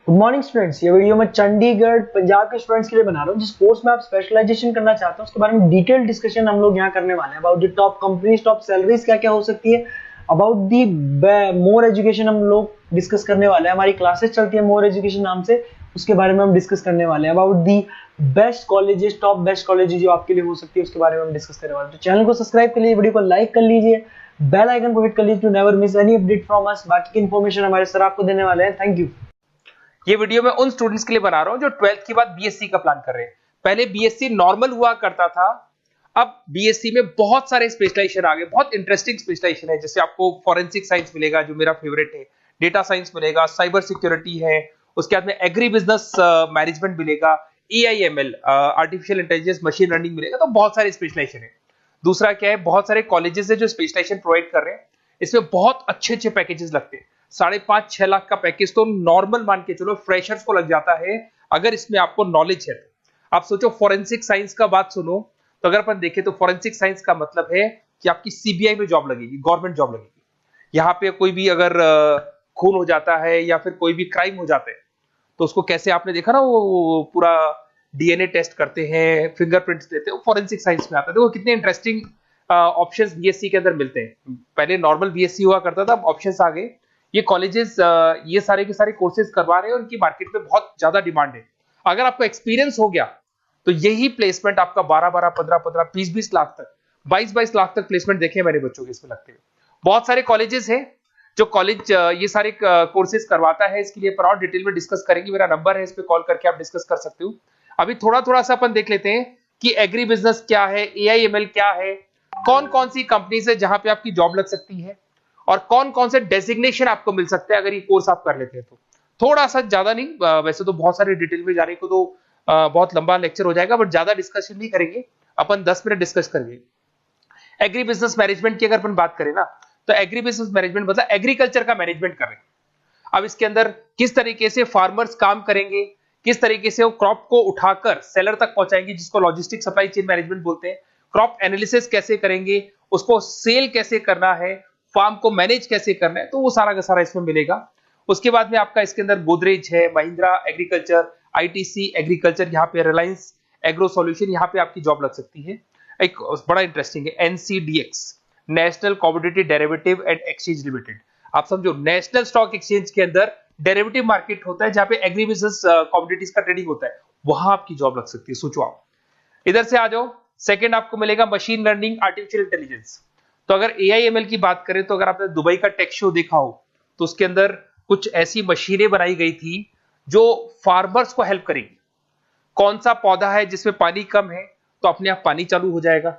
Good morning students. ये video मैं चंडीगढ़ पंजाब के स्टूडेंट्स के लिए बना रहा हूँ जिस कोर्स में आप स्पेशलाइजेशन करना चाहते हैं उसके बारे में डिटेल डिस्कशन हम लोग यहाँ करने वाले हैं। About the top companies, top salaries क्या क्या हो सकती है, अबाउट दी मोर एजुकेशन हम लोग डिस्कस करने वाले हैं। हमारी क्लासेस चलती है मोर एजुकेशन नाम से, उसके बारे में हम डिस्कस करने वाले हैं। About the best colleges, top best colleges जो आपके लिए हो सकती है उसके बारे में हम डिस्कस करने वाले हैं। तो चैनल को सब्सक्राइब कर लीजिए, वीडियो को लाइक कर लीजिए, बेल आइकन को हिट कर लीजिए to never miss any update from us. बाकी की इन्फॉर्मेशन हमारे सर आपको देने वाले हैं। Thank you. ये वीडियो मैं उन स्टूडेंट्स के लिए बना रहा हूं जो 12th के बाद बीएससी का प्लान कर रहे हैं। पहले बीएससी नॉर्मल हुआ करता था, अब बीएससी में बहुत सारे स्पेशलाइजेशन आ गए, बहुत इंटरेस्टिंग स्पेशलाइजेशन है। जैसे आपको फॉरेंसिक साइंस मिलेगा जो मेरा फेवरेट है, डेटा साइंस मिलेगा, साइबर सिक्योरिटी है, उसके बाद में एग्री बिजनेस मैनेजमेंट मिलेगा, AIML artificial intelligence machine learning मिलेगा। तो बहुत सारे स्पेशलाइजेशन है। दूसरा क्या है, बहुत सारे कॉलेजेस है जो स्पेशलाइजेशन प्रोवाइड कर रहे हैं। इसमें बहुत अच्छे अच्छे पैकेजेस लगते हैं। 5.5-6 लाख का पैकेज तो नॉर्मल मान के चलो फ्रेशर्स को लग जाता है अगर इसमें आपको नॉलेज है तो। आप सोचो फॉरेंसिक साइंस का बात सुनो, तो अगर अपन देखें तो फॉरेंसिक साइंस का मतलब है कि आपकी सीबीआई में जॉब लगेगी, गवर्नमेंट जॉब लगेगी। यहाँ पे कोई भी अगर खून हो जाता है या फिर कोई भी क्राइम हो जाता है तो उसको कैसे, आपने देखा ना वो पूरा डीएनए टेस्ट करते हैं, फिंगरप्रिंट्स लेते हैं, वो फॉरेंसिक साइंस में आता है। देखो कितने इंटरेस्टिंग ऑप्शंस बीएससी के अंदर मिलते हैं। पहले नॉर्मल बीएससी हुआ करता था, अब ऑप्शंस आ गए। ये कॉलेजेस ये सारे के सारे कोर्सेज करवा रहे हैं, उनकी मार्केट में बहुत ज्यादा डिमांड है। अगर आपको एक्सपीरियंस हो गया तो यही प्लेसमेंट आपका 12-12, 15-15, 20-20 लाख तक, 22-22 लाख तक प्लेसमेंट देखे मैंने बच्चों के इसमें लगते हुए। बहुत सारे कॉलेजेस हैं जो कॉलेज ये सारे कोर्सेज करवाता है। इसके लिए पर और डिटेल में डिस्कस करेंगे। मेरा नंबर है, इस पे कॉल करके आप डिस्कस कर सकते हो। अभी थोड़ा थोड़ा सा अपन देख लेते हैं कि एग्री बिजनेस क्या है, एआईएमएल क्या है, कौन कौन सी कंपनीज है जहां पे आपकी जॉब लग सकती है, और कौन कौन से डेजिग्नेशन आपको मिल सकते हैं अगर ये कोर्स आप कर लेते हैं तो। थोड़ा सा, ज्यादा नहीं, वैसे तो बहुत सारे डिटेल में जाने को तो बहुत लंबा लेक्चर हो जाएगा, बट ज्यादा डिस्कशन नहीं करेंगे, अपन 10 मिनट डिस्कस करेंगे। एग्री बिजनेस मैनेजमेंट की अगर अपन बात करें ना, तो एग्री बिजनेस मैनेजमेंट मतलब एग्रीकल्चर का मैनेजमेंट कर रहे हैं। अब इसके अंदर किस तरीके से फार्मर्स काम करेंगे, किस तरीके से वो क्रॉप को उठाकर सेलर तक पहुंचाएंगे, जिसको लॉजिस्टिक सप्लाई चेन मैनेजमेंट बोलते हैं। क्रॉप एनालिसिस कैसे करेंगे, उसको सेल कैसे करना है, फार्म को मैनेज कैसे करना है, तो वो सारा का सारा इसमें मिलेगा। उसके बाद में आपका इसके अंदर गोदरेज है, महिंद्रा एग्रीकल्चर, आईटीसी एग्रीकल्चर, यहाँ पे रिलायंस एग्रो सॉल्यूशन, यहाँ पे आपकी जॉब लग सकती है। एक बड़ा इंटरेस्टिंग है NCDEX, national commodity derivative and exchange limited. आप समझो नेशनल स्टॉक एक्सचेंज के अंदर डेरिवेटिव मार्केट होता है जहां पे एग्री बिजनेस कमोडिटीज का ट्रेडिंग होता है, वहां आपकी जॉब लग सकती है। सोचो आप इधर से आ जाओ। सेकंड आपको मिलेगा मशीन लर्निंग, आर्टिफिशियल इंटेलिजेंस। तो अगर एआईएमएल की बात करें तो अगर आपने दुबई का टेक शो देखा हो तो उसके अंदर कुछ ऐसी मशीनें बनाई गई थी जो फार्मर्स को हेल्प करेगी। कौन सा पौधा है जिसमें पानी कम है तो अपने आप पानी चालू हो जाएगा,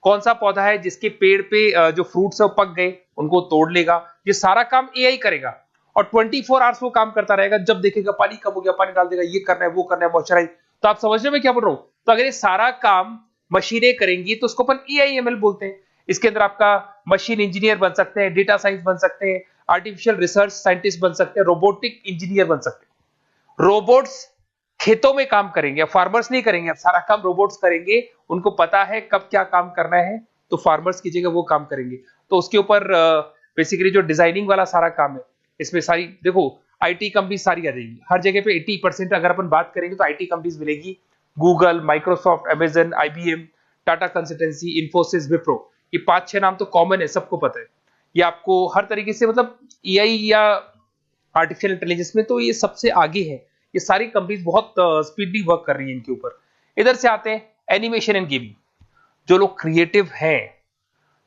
कौन सा पौधा है जिसके पेड़ पे जो फ्रूट्स है वो पक गए उनको तोड़ लेगा, ये सारा काम एआई करेगा। और 24 आवर्स वो काम करता रहेगा, जब देखेगा पानी कम हो गया पानी डाल देगा, ये करना है वो करना है, मॉइस्चराइज। तो आप समझ रहे मैं क्या बोल रहा हूं। तो अगर ये सारा काम मशीनें करेंगी तो उसको अपन एआईएमएल बोलते हैं। इसके अंदर आपका मशीन इंजीनियर बन सकते हैं, डेटा साइंस बन सकते हैं, आर्टिफिशियल रिसर्च साइंटिस्ट बन सकते हैं, रोबोटिक इंजीनियर बन सकते हैं। रोबोट्स खेतों में काम करेंगे, फार्मर्स नहीं करेंगे, अब सारा काम रोबोट्स करेंगे। उनको पता है कब क्या काम करना है, तो फार्मर्स की जगह वो काम करेंगे। तो उसके ऊपर बेसिकली जो डिजाइनिंग वाला सारा काम है, इसमें सारी देखो आईटी कंपनी सारी आ जाएगी। हर जगह पे 80% अगर अपन बात करेंगे तो आईटी कंपनीज मिलेगी। Google, Microsoft, Amazon, IBM, Tata consultancy, Infosys, Wipro, ये 5-6 नाम तो कॉमन है, सबको पता है। ये आपको हर तरीके से, मतलब एआई या आर्टिफिशियल इंटेलिजेंस में तो ये सबसे आगे है। ये सारी कंपनीज बहुत स्पीडली वर्क कर रही है इनके ऊपर। इधर से आते हैं एनिमेशन एंड गेमिंग। जो लोग क्रिएटिव हैं,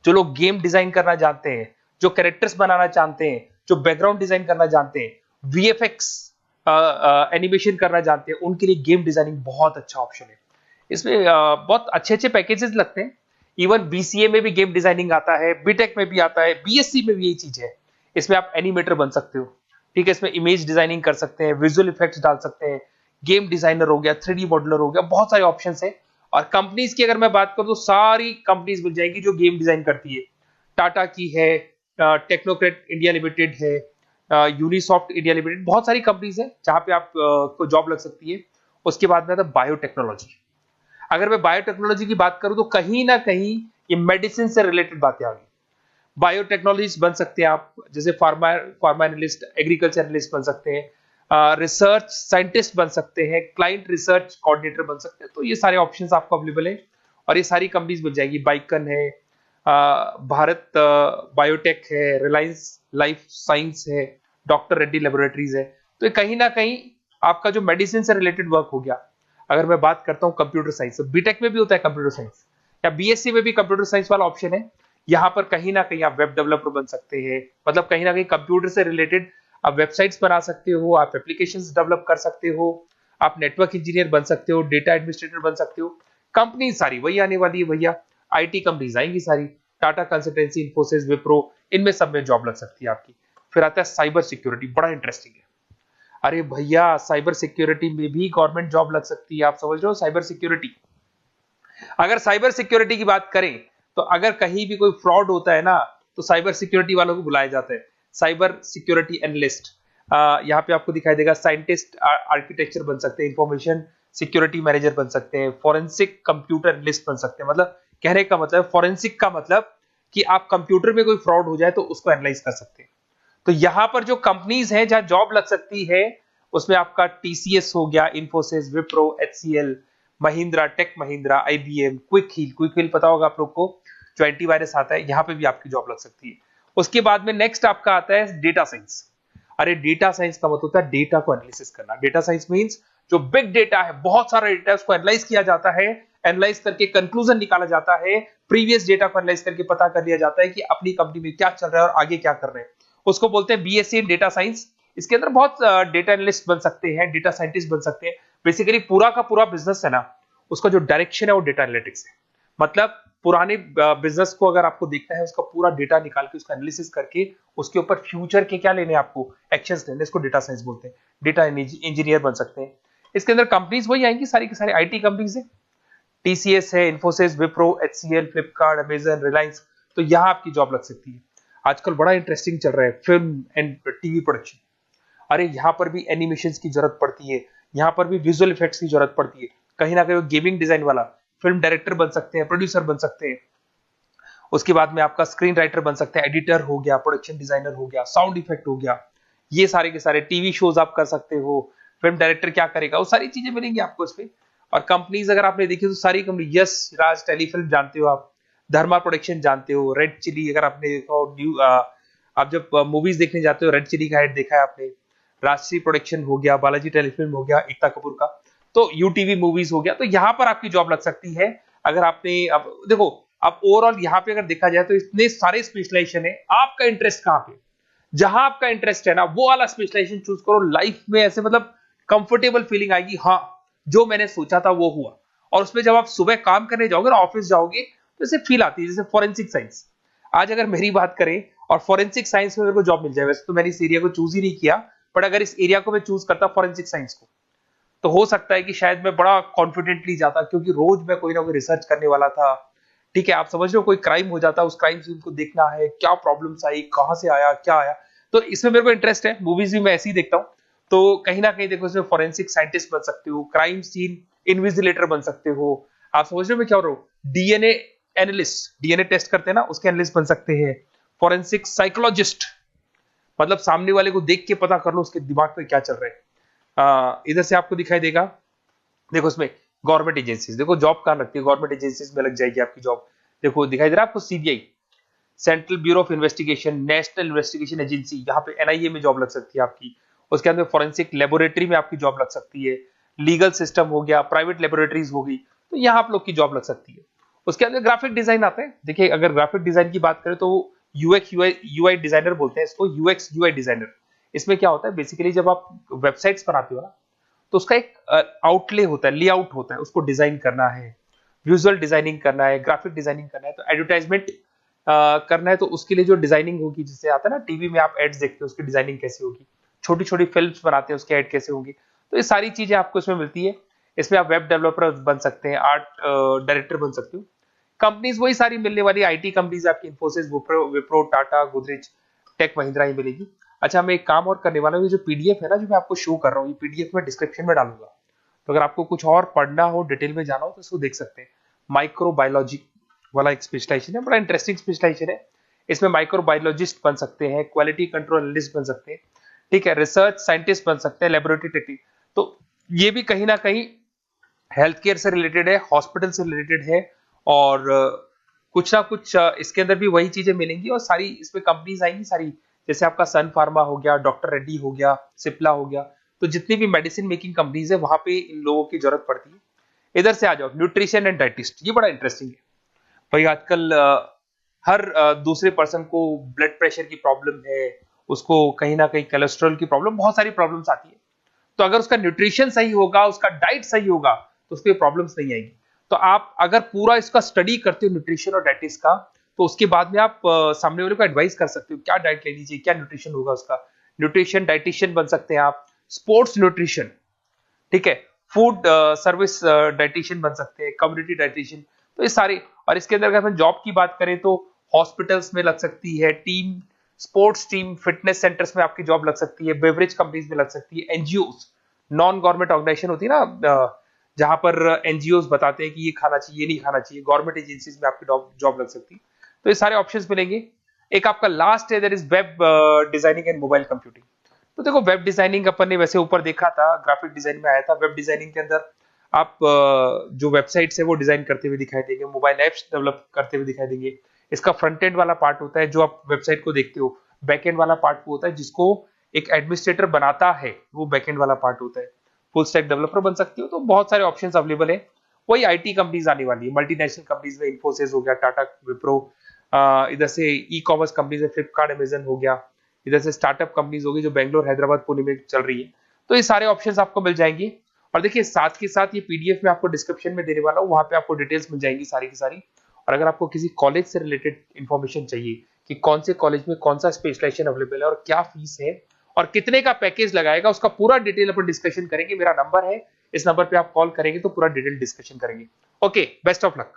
जो लोग गेम डिजाइन करना जानते हैं, जो कैरेक्टर्स बनाना जानते हैं, जो बैकग्राउंड डिजाइन करना जानते हैं, वीएफएक्स एनिमेशन करना जानते हैं, उनके लिए गेम डिजाइनिंग बहुत अच्छा ऑप्शन है। इसमें बहुत अच्छे अच्छे पैकेजेस लगते हैं। इवन बीसीए में भी गेम डिजाइनिंग आता है, बीटेक में भी आता है, बीएससी में भी यही चीज है। इसमें आप एनिमेटर बन सकते हो, ठीक है। इसमें इमेज डिजाइनिंग कर सकते हैं, विजुअल इफेक्ट्स डाल सकते हैं, गेम डिजाइनर हो गया, 3D मॉडलर हो गया, बहुत सारे ऑप्शंस हैं। और कंपनीज की अगर मैं बात करूं तो सारी कंपनीज मिल जाएंगी जो गेम डिजाइन करती है। टाटा की है, टेक्नोक्रेट इंडिया लिमिटेड है, यूनिसॉफ्ट इंडिया लिमिटेड, बहुत सारी कंपनीज है जहां पे आप को जॉब लग सकती है। उसके बाद में आता है बायोटेक्नोलॉजी। अगर मैं बायोटेक्नोलॉजी की बात करूं तो कहीं ना कहीं ये मेडिसिन से रिलेटेड बातें आ गई। बायोटेक्नोलॉजिस्ट बन सकते हैं आप, जैसे फार्मा एनालिस्ट, एग्रीकल्चर एनालिस्ट बन सकते हैं, रिसर्च साइंटिस्ट बन सकते हैं, क्लाइंट रिसर्च कोऑर्डिनेटर बन सकते हैं। तो ये सारे ऑप्शंस आपको अवेलेबल है और ये सारी कंपनीज मिल जाएगी। बाइकन है, भारत बायोटेक है, रिलायंस लाइफ साइंस है, डॉक्टर रेड्डी लेबोरेटरीज है। तो ये कहीं ना कहीं आपका जो मेडिसिन से रिलेटेड वर्क हो गया। अगर मैं बात करता हूँ कंप्यूटर साइंस, तो बीटेक में भी होता है कंप्यूटर साइंस, या बीएससी में भी कंप्यूटर साइंस वाला ऑप्शन है। यहाँ पर कहीं ना कहीं आप वेब डेवलपर बन सकते हैं, मतलब कहीं ना कहीं कंप्यूटर से रिलेटेड आप वेबसाइट्स बना सकते हो, आप एप्लीकेशंस डेवलप कर सकते हो, आप नेटवर्क इंजीनियर बन सकते हो, डेटा एडमिनिस्ट्रेटर बन सकते हो। कंपनी सारी वही आने वाली है भैया, आईटी कंपनीज आएंगी सारी, टाटा कंसल्टेंसी, इन्फोसिस, विप्रो, इनमें सब में जॉब लग सकती है आपकी। फिर आता है साइबर सिक्योरिटी, बड़ा इंटरेस्टिंग है। अरे भैया साइबर सिक्योरिटी में भी गवर्नमेंट जॉब लग सकती है। आप समझ रहे हो साइबर सिक्योरिटी, अगर साइबर सिक्योरिटी की बात करें तो अगर कहीं भी कोई फ्रॉड होता है ना, तो साइबर सिक्योरिटी वालों को बुलाया जाता है, साइबर सिक्योरिटी एनालिस्ट। यहाँ पे आपको दिखाई देगा, साइंटिस्ट आर्किटेक्चर बन सकते हैं, इंफॉर्मेशन सिक्योरिटी मैनेजर बन सकते हैं, फॉरेंसिक कंप्यूटर एनालिस्ट बन सकते हैं। मतलब कहने का मतलब, फॉरेंसिक का मतलब कि आप कंप्यूटर में कोई फ्रॉड हो जाए तो उसको एनालाइज कर सकते हैं। तो यहां पर जो कंपनीज हैं जहां जॉब लग सकती है, उसमें आपका टीसीएस हो गया, Infosys, Wipro, HCL, Mahindra, tech Mahindra, IBM, Quick Heal पता होगा आप लोग को, जो एंटीवायरस आता है, यहां पे भी आपकी जॉब लग सकती है। उसके बाद में नेक्स्ट आपका आता है डेटा साइंस। अरे डेटा साइंस का मतलब होता है डेटा को एनालिसिस करना। डेटा साइंस मींस जो बिग डेटा है, बहुत सारा डेटा है, उसको एनालाइज किया जाता है, एनालाइज करके कंक्लूजन निकाला जाता है, प्रीवियस डेटा को एनालाइज करके पता कर लिया जाता है कि अपनी कंपनी में क्या चल रहा है और आगे क्या कर रहे हैं। उसको बोलते हैं बीएससी इन डेटा साइंस। इसके अंदर बहुत डेटा एनालिस्ट बन सकते हैं, डेटा साइंटिस्ट बन सकते हैं। बेसिकली पूरा का पूरा बिजनेस है ना, उसका जो डायरेक्शन है वो डेटा एनालिटिक्स है। मतलब पुराने बिजनेस को अगर आपको देखना है, उसका पूरा डेटा निकाल के उसका एनालिसिस करके उसके ऊपर फ्यूचर के क्या लेने, आपको एक्शंस लेने, इसको डेटा साइंस बोलते हैं। डेटा इंजीनियर बन सकते हैं। इसके अंदर कंपनीज वही आएंगी, सारी की सारी आईटी कंपनीज है, टीसीएस है, इन्फोसिस, विप्रो, एचसीएल, फ्लिपकार्ट, अमेजन, रिलायंस। तो यहां आपकी जॉब लग सकती है। आजकल बड़ा इंटरेस्टिंग चल रहा है फिल्म एंड टीवी प्रोडक्शन। अरे यहाँ पर भी एनिमेशंस की जरूरत पड़ती है, यहाँ पर भी विजुअल इफेक्ट्स की जरूरत पड़ती है। कहीं ना कहीं गेमिंग डिजाइन वाला फिल्म डायरेक्टर बन सकते हैं, प्रोड्यूसर बन सकते हैं। उसके बाद में आपका स्क्रीन राइटर बन सकते हैं, एडिटर हो गया, प्रोडक्शन डिजाइनर हो गया, साउंड इफेक्ट हो गया, ये सारे के सारे टीवी शोज आप कर सकते हो। फिल्म डायरेक्टर क्या करेगा, वो सारी चीजें मिलेंगी आपको इसमें। और कंपनीज अगर आपने देखी तो सारी कंपनी, यस राज टेलीफिल्म जानते हो आप, धर्मा प्रोडक्शन जानते हो, रेड चिली अगर आपने देखा हो, न्यू आप जब मूवीज देखने जाते हो, रेड चिली का एड देखा है आपने, राजश्री प्रोडक्शन हो गया, बालाजी टेलीफिल्म हो गया, एकता कपूर का, तो यूटीवी मूवीज हो गया। तो यहां पर आपकी जॉब लग सकती है। अगर आपने, अब देखो, अब ओवरऑल यहाँ पे अगर देखा जाए तो इतने सारे स्पेशलाइजेशन है, आपका इंटरेस्ट कहाँ पे, जहां आपका इंटरेस्ट है ना, वो वाला स्पेशलाइजेशन चूज करो। लाइफ में ऐसे मतलब कंफर्टेबल फीलिंग आएगी, हाँ जो मैंने सोचा था वो हुआ। और उसमें जब आप सुबह काम करने जाओगे ना, ऑफिस जाओगे, तो ऐसे फील आती है जैसे फॉरेंसिक साइंस। आज अगर मेरी बात करें और फॉरेंसिक साइंस में मेरे को जॉब मिल जाए, वैसे तो मैंने इस एरिया को चूज ही नहीं किया, बट अगर इस एरिया को मैं चूज करता फॉरेंसिक साइंस को, तो हो सकता है कि शायद मैं बड़ा कॉन्फिडेंटली जाता, क्योंकि रोज मैं कोई ना कोई रिसर्च करने वाला था। ठीक है, आप समझ रहे हो, कोई क्राइम हो जाता, उस क्राइम सीन को देखना है, क्या प्रॉब्लम्स आई, कहां से आया, क्या आया। तो इसमें मेरे को इंटरेस्ट है, मूवीज भी मैं ऐसे ही देखता हूँ। तो कहीं ना कहीं देखो, इसमें फॉरेंसिक साइंटिस्ट बन सकते हो, क्राइम सीन इन्विजिलेटर बन सकते हो। आप समझ रहे हो मैं क्या हो रहा हूँ, डीएनए एनालिस्ट, डीएनए टेस्ट करते हैं ना, उसके एनालिस्ट बन सकते हैं। फॉरेंसिक साइकोलॉजिस्ट, मतलब सामने वाले को देख के पता कर लो उसके दिमाग में क्या चल रहा है। इधर से आपको दिखाई देगा, देखो इसमें गवर्नमेंट एजेंसीज, देखो जॉब कहां लगती है, गवर्नमेंट एजेंसीज में लग जाएगी आपकी जॉब। देखो दिखाई दे रहा है आपको, CBI, central bureau of investigation, national investigation agency, यहाँ पे एनआईए में जॉब लग सकती है आपकी। उसके अंदर फॉरेंसिक लेबोरेटरी में आपकी जॉब लग सकती है। लीगल सिस्टम हो गया, प्राइवेट लेबोरेटरीज हो गई, तो यहाँ आप लोग की जॉब लग सकती है। उसके अंदर ग्राफिक डिजाइन आता है। देखिए अगर ग्राफिक डिजाइन की बात करें तो यूएक्स यूआई डिजाइनर बोलते हैं इसको, यूएक्स यूआई डिजाइनर। इसमें क्या होता है, बेसिकली जब आप वेबसाइट्स बनाते हो ना, तो उसका एक आउटले होता है, लेआउट होता है, उसको डिजाइन करना है, विजुअल डिजाइनिंग करना है, ग्राफिक डिजाइनिंग करना है, तो एडवर्टाइजमेंट करना है, तो उसके लिए जो डिजाइनिंग होगी, जिससे आता है ना टीवी में आप एड्स देखते हो, उसकी डिजाइनिंग कैसी होगी, छोटी छोटी फिल्म्स बनाते हैं उसके एड कैसे होंगी, तो ये सारी चीजें आपको इसमें मिलती है। इसमें आप वेब डेवलपर बन सकते हैं, आर्ट डायरेक्टर बन सकते हो। कंपनीज वही सारी मिलने वाली, आईटी कंपनीज आपकी, इन्फोसिस, विप्रो, टाटा, गोदरेज, टेक महिंद्रा ही मिलेगी। अच्छा, मैं एक काम और करने वाला हूँ, ये जो पीडीएफ है ना जो मैं आपको शो कर रहा हूँ, ये पीडीएफ में डिस्क्रिप्शन में डालूंगा, तो अगर आपको कुछ और पढ़ना हो, डिटेल में जाना हो, तो इसको देख सकते हैं। माइक्रोबायोलॉजी वाला एक स्पेशलाइजेशन है, बड़ा इंटरेस्टिंग स्पेशलाइजेशन है। इसमें माइक्रोबायोलॉजिस्ट बन सकते हैं, क्वालिटी कंट्रोल एनालिस्ट बन सकते हैं। ठीक है, रिसर्च साइंटिस्ट बन सकते हैं, लेबोरेटरी टेक्निक। तो ये भी कहीं ना कहीं हेल्थ केयर से रिलेटेड है, हॉस्पिटल से रिलेटेड है, और कुछ ना कुछ इसके अंदर भी वही चीजें मिलेंगी, और सारी इसमें कंपनीज आएंगी सारी, जैसे आपका सन फार्मा हो गया, डॉक्टर रेड्डी हो गया, सिप्ला हो गया। तो जितनी भी मेडिसिन मेकिंग कंपनीज है वहां पे इन लोगों की जरूरत पड़ती है। इधर से आ जाओ, न्यूट्रिशन एंड डाइटिस्ट, ये बड़ा इंटरेस्टिंग है भाई। आजकल हर दूसरे पर्सन को ब्लड प्रेशर की प्रॉब्लम है, उसको कहीं ना कहीं कोलेस्ट्रॉल की प्रॉब्लम, बहुत सारी प्रॉब्लम्स आती है। तो अगर उसका न्यूट्रिशन सही होगा, उसका डाइट सही होगा, तो उसको प्रॉब्लम्स नहीं आएगी। तो आप अगर पूरा इसका स्टडी करते हो न्यूट्रिशन और डाइटिस का, तो उसके बाद में आप सामने वाले को एडवाइस कर सकते हो क्या डाइट लेनी चाहिए, क्या न्यूट्रिशन होगा उसका। न्यूट्रिशन डाइटिशियन बन सकते हैं आप, स्पोर्ट्स न्यूट्रिशन, ठीक है, फूड सर्विस डाइटिशियन बन सकते हैं, कम्युनिटी डाइटिशियन। तो ये सारे, और इसके अंदर अगर हम जॉब की बात करें तो हॉस्पिटल्स में लग सकती है, team sports team fitness centres में आपकी जॉब लग सकती है, बेवरेज कंपनीज में लग सकती है, एनजीओस नॉन गवर्नमेंट ऑर्गेनाइजेशन होती है ना, जहां पर एनजीओस बताते हैं कि ये खाना चाहिए, ये नहीं खाना चाहिए, गवर्नमेंट एजेंसीज में आपकी जॉब लग सकती है। तो ये सारे ऑप्शंस मिलेंगे। एक आपका लास्ट है, that is web designing and mobile computing. तो देखो, वेब डिजाइनिंग अपन ने वैसे ऊपर देखा था, ग्राफिक डिजाइन में आया था। वेब डिजाइनिंग के अंदर आप जो वेबसाइट्स है वो डिजाइन करते हुए दिखाई देंगे, मोबाइल एप्स डेवलप करते हुए दिखाई देंगे। इसका फ्रंट एंड वाला पार्ट होता है जो आप वेबसाइट को देखते हो, बैक एंड वाला पार्ट वो होता है जिसको एक एडमिनिस्ट्रेटर बनाता है, वो बैक एंड वाला पार्ट होता है। फुल स्टैक डेवलपर बन सकते हो। तो बहुत सारे ऑप्शंस अवेलेबल है। वही आईटी कंपनीज आने वाली है, मल्टीनेशनल कंपनीज में इन्फोसिस हो गया, टाटा, विप्रो, इधर से ई कॉमर्स कंपनीज में फ्लिपकार्ट, अमेजन हो गया, इधर से स्टार्टअप कंपनीज होगी जो बेंगलोर, हैदराबाद, पुणे में चल रही है। तो ये सारे ऑप्शंस आपको मिल जाएंगे। और देखिए, साथ के साथ ये पीडीएफ में आपको डिस्क्रिप्शन में देने वाला हूँ, वहां पे आपको डिटेल्स मिल जाएंगी सारी की सारी। और अगर आपको किसी कॉलेज से रिलेटेड इन्फॉर्मेशन चाहिए कि कौन से कॉलेज में कौन सा स्पेशलाइजेशन अवेलेबल है और क्या फीस है और कितने का पैकेज लगाएगा, उसका पूरा डिटेल अपन डिस्कशन करेंगे। मेरा नंबर है, इस नंबर पे आप कॉल करेंगे तो पूरा डिटेल डिस्कशन करेंगे। Okay, best of luck.